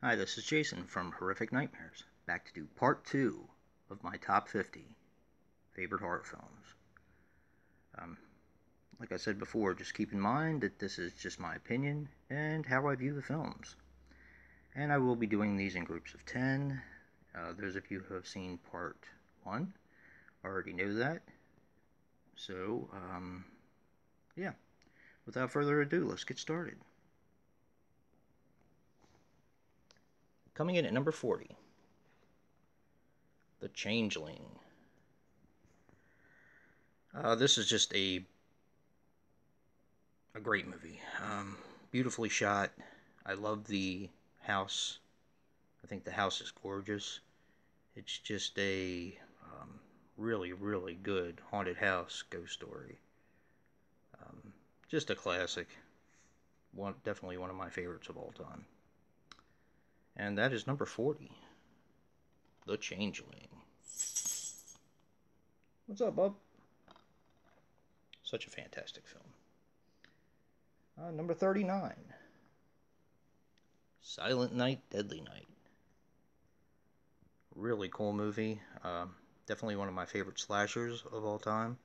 Hi, this is Jason from Horrific Nightmares, back to do part 2 of my top 50 favorite horror films. Um, like I said before, just keep in mind that this is just my opinion and how I view the films. And I will be doing these in groups of 10. Those of you who have seen part 1 already know that. So, yeah, without further ado, let's get started. Coming in at number 40, The Changeling. This is just a great movie. Beautifully shot. I love the house. I think the house is gorgeous. It's just a really, really good haunted house ghost story. Just a classic. Definitely one of my favorites of all time. And that is number 40, The Changeling. What's up, bub? Such a fantastic film. Number 39, Silent Night, Deadly Night. Really cool movie. Definitely one of my favorite slashers of all time.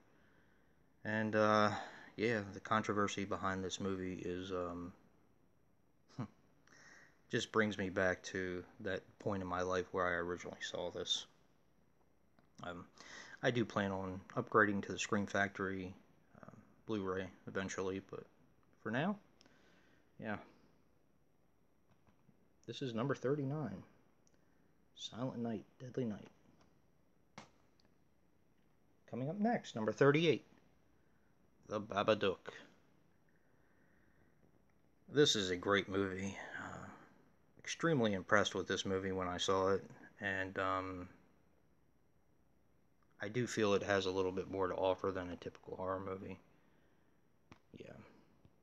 And yeah, the controversy behind this movie is just brings me back to that point in my life where I originally saw this. I do plan on upgrading to the Scream Factory Blu-ray eventually, but for now, yeah. This is number 39, Silent Night, Deadly Night. Coming up next, number 38, The Babadook. This is a great movie. Extremely impressed with this movie when I saw it, and I do feel it has a little bit more to offer than a typical horror movie. Yeah,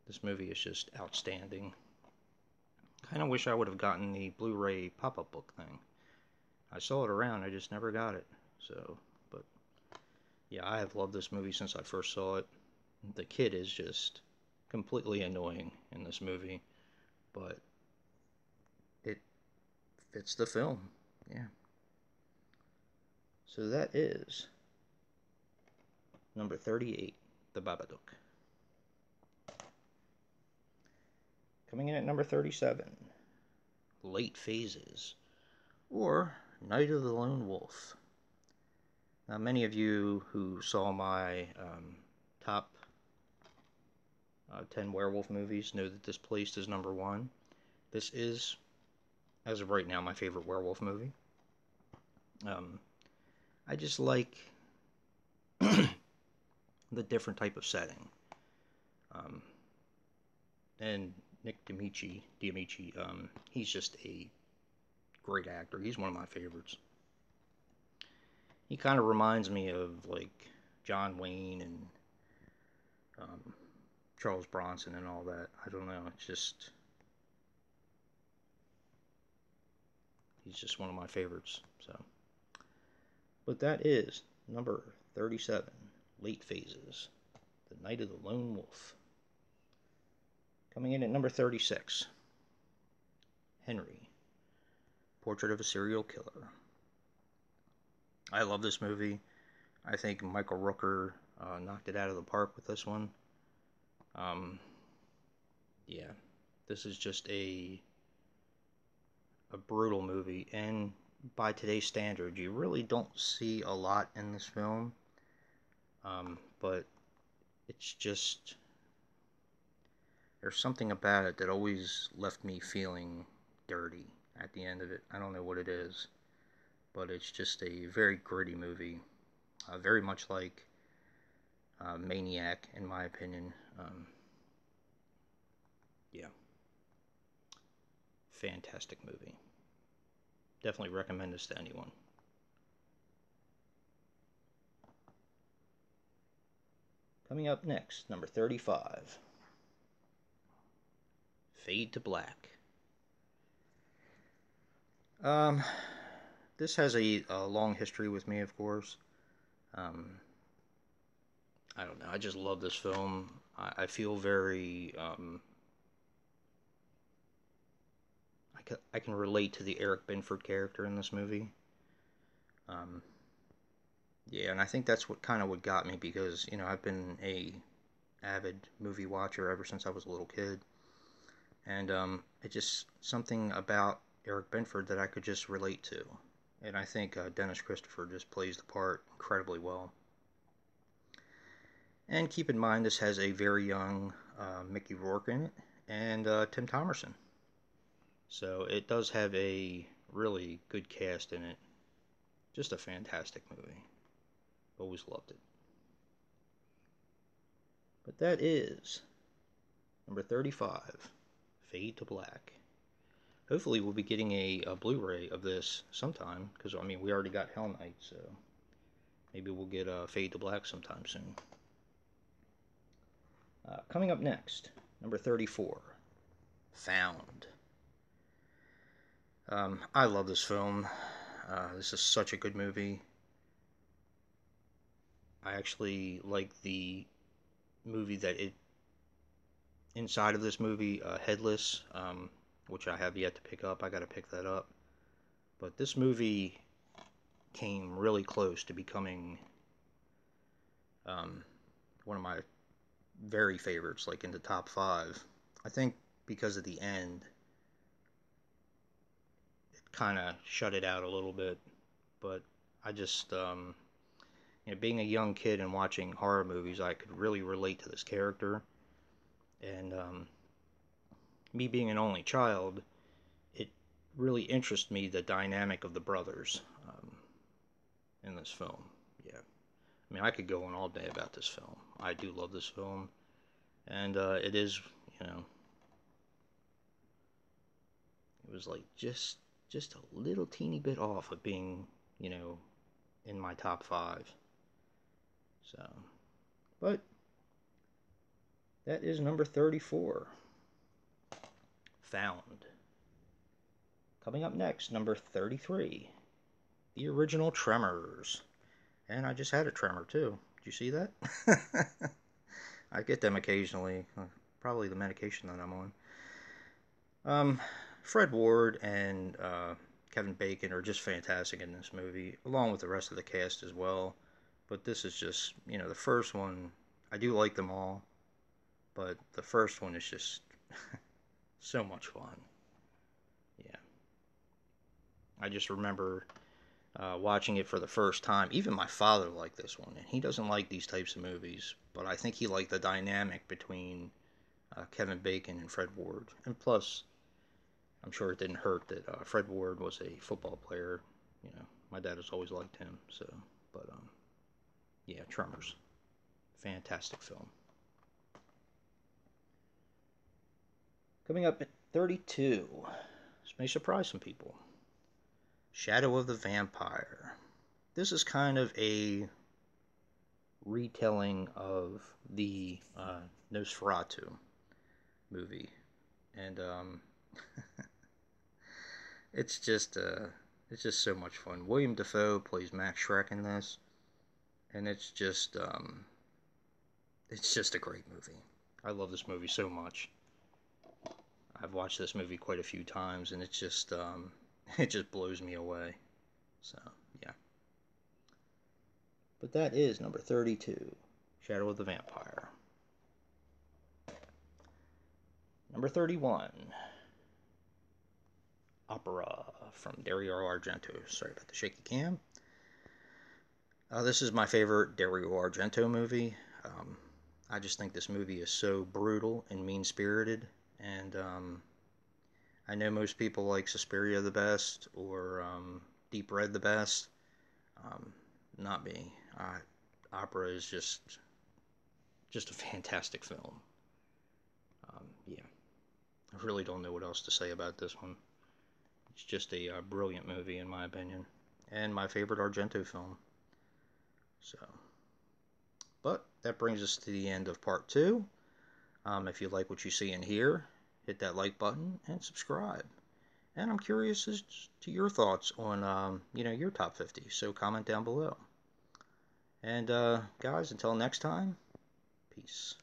this movie is just outstanding. Kind of wish I would have gotten the Blu-ray pop-up book thing. I saw it around, I just never got it. So, but yeah, I have loved this movie since I first saw it. The kid is just completely annoying in this movie, but it fits the film. Yeah. So that is number 38, The Babadook. Coming in at number 37, Late Phases, or Night of the Lone Wolf. Now, many of you who saw my top 10 werewolf movies know that this placed as number 1. This is, as of right now, my favorite werewolf movie. I just like the different type of setting. And Nick D'Amici, he's just a great actor. He's one of my favorites. He kind of reminds me of like John Wayne and Charles Bronson and all that. I don't know. It's just he's just one of my favorites. So, but that is number 37, Late Phases, The Night of the Lone Wolf. Coming in at number 36, Henry, Portrait of a Serial Killer. I love this movie. I think Michael Rooker knocked it out of the park with this one. Yeah, this is just a brutal movie, and by today's standard, you really don't see a lot in this film. But it's just there's something about it that always left me feeling dirty at the end of it. I don't know what it is, but it's just a very gritty movie, very much like Maniac, in my opinion. Yeah, fantastic movie. Definitely recommend this to anyone. Coming up next, number 35, Fade to Black. This has a long history with me, of course. I don't know. I just love this film. I feel very. I can relate to the Eric Binford character in this movie. Um, yeah, and I think that's what got me, because I've been a avid movie watcher ever since I was a little kid, and it just something about Eric Binford that I could just relate to, and I think Dennis Christopher just plays the part incredibly well. And keep in mind, this has a very young Mickey Rourke in it, and Tim Thomerson. So it does have a really good cast in it. Just a fantastic movie. Always loved it. But that is number 35, Fade to Black. Hopefully we'll be getting a Blu-ray of this sometime, because, I mean, we already got Hell Night, so maybe we'll get Fade to Black sometime soon. Coming up next, number 34, Found. I love this film. This is such a good movie. I actually like the movie that it inside of this movie, Headless, which I have yet to pick up. I got to pick that up. But this movie came really close to becoming one of my very favorites, like in the top 5. I think because of the end, it kind of shut it out a little bit. But I just, being a young kid and watching horror movies, I could really relate to this character. And me being an only child, it really interests me, the dynamic of the brothers in this film. Yeah. I mean, I could go on all day about this film. I do love this film. And it is, it was like just a little teeny bit off of being, in my top 5. So, but that is number 34, Found. Coming up next, number 33, the original Tremors. And I just had a tremor too. Did you see that? I get them occasionally. Probably the medication that I'm on. Fred Ward and Kevin Bacon are just fantastic in this movie, along with the rest of the cast as well. But this is just, the first one, I do like them all, but the first one is just so much fun. Yeah. I just remember watching it for the first time. Even my father liked this one, and he doesn't like these types of movies, but I think he liked the dynamic between Kevin Bacon and Fred Ward. And plus, I'm sure it didn't hurt that Fred Ward was a football player. My dad has always liked him. So, but yeah, Tremors, fantastic film. Coming up at 32, this may surprise some people. Shadow of the Vampire. This is kind of a retelling of the Nosferatu movie, and it's just so much fun. William Dafoe plays Max Schreck in this, and it's just a great movie. I love this movie so much. I've watched this movie quite a few times, and it's just it just blows me away. So, yeah. But that is number 32, Shadow of the Vampire. Number 31, Opera from Dario Argento. Sorry about the shaky cam. This is my favorite Dario Argento movie. I just think this movie is so brutal and mean-spirited, and I know most people like Suspiria the best, or Deep Red the best. Not me. Opera is just a fantastic film. Yeah, I really don't know what else to say about this one. It's just a brilliant movie in my opinion, and my favorite Argento film. So, but that brings us to the end of part 2. If you like what you see and hear, hit that like button and subscribe. And I'm curious as to your thoughts on, your top 50. So comment down below. And guys, until next time, peace.